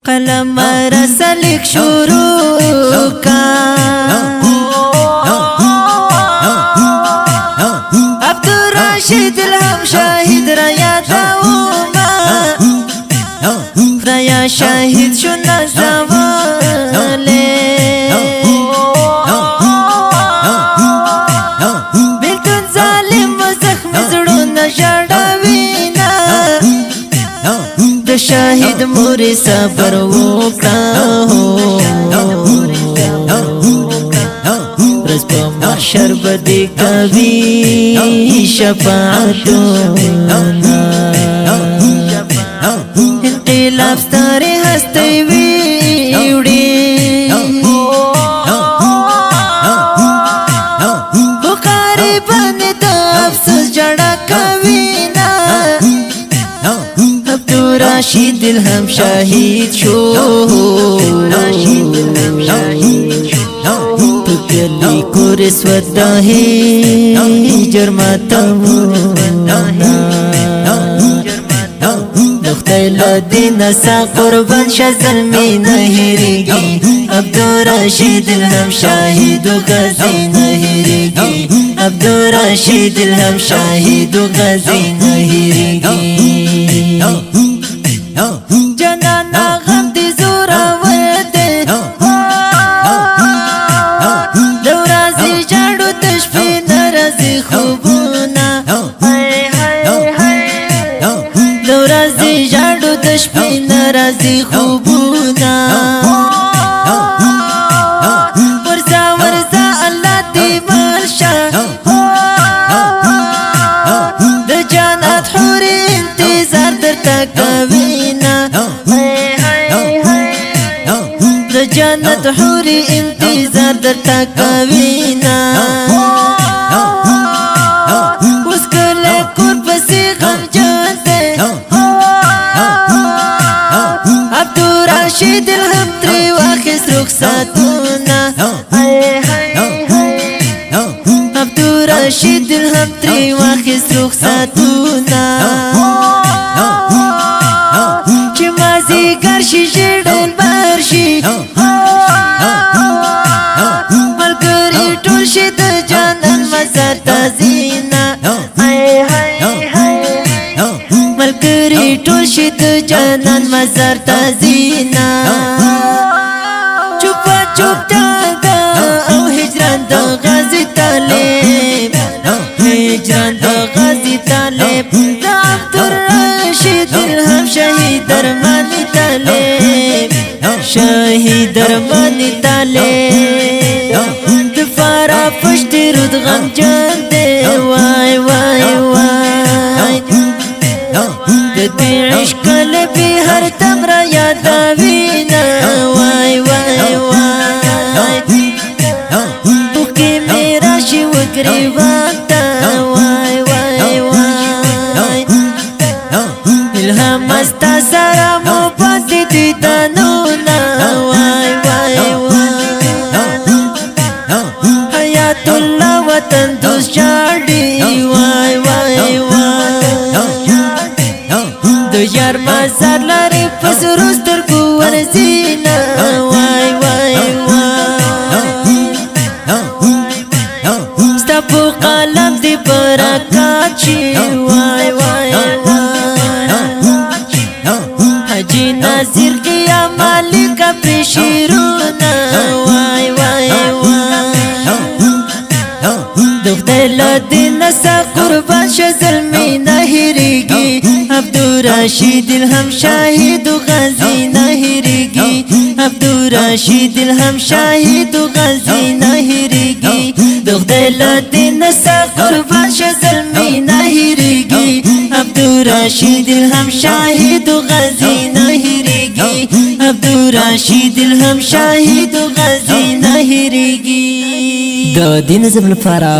قلم رسلک شروع کا عبدالرشید الهم شاهد را یادوما خدایا شاهد شو نزواله بیلتون ظالم و زخم زړونه ژړوینا د شاهد مور صبر وکړه ورځ په محشر باندې کوي شفاعتونه انقلاب ستارې هستې وړي خو غریبان د افسوس ژړا کوي نه عبدالرشید الهم شهید شو پکلی کور سودا هجر ماتونا خدای له دینه سا قربان شه ظلمي نه هېرېږي عبدالرشید الهم شهید و غازي نه هېرېږي عبدالرشید الهم شهید و غازي نه هېرېږي جانانا غم دې زورور دی د ورځې ژاړو د شپې نه راځي خوبونه د ورځې ژاړو د شپې نه راځي خوبونه ورځه ورځه الله دې مل شه د جنت حورې انتظار درته کوينه د جنت حورې انتظار درته کوينه اوس کله کور پسې غمجن دی عبدالرشید الهم ترې واخیست رخصتونه عبدالرشید الهم ترې واخیست رخصتونه چې مازدیګر شي ژړل بهر شي ملګري ټول شي د جانان مزار ته ځينه ملګري ټول شي د جانان مزار ته ځينه چوپه چوپتا ده او هجران د غازي طالب هجران د غازي طالب د عبدالرشید الهم شهید درمانی طالب شهید درمانی طالب د فارا پشت رود غمجن دی وای وای وای د دې عشق لبي هر تمر یادوینا وای وای وای بوکې میرا شي وګري وتا وای وای وای الهام استا سره مو پاتې دي دانونه وای وای وای حیات الله وطن دوست جاړي وای وای وای د یار مزار لري پسرو سترګو ورځينا وای وای وای ستا په قلم دې برکات شي وای وای حاجی ناصر قیام مالک پر شیرونه وای وای وای د خدای له دینه سا قربان شه ظلمي نه هېرېږي عبدالرشید الهم شاهد و غازي نه هېرېږي عبدالرشید الهم شاهد و غازي نه هېرېږي د خدای له دینه سا قربان شه ظلمي نه هېرېږي عبدالرشید الهم شاهد و غازي نه هېرېږي عبدالرشید الهم شاهد و غازي نه هېرېږي د دین زم لپاره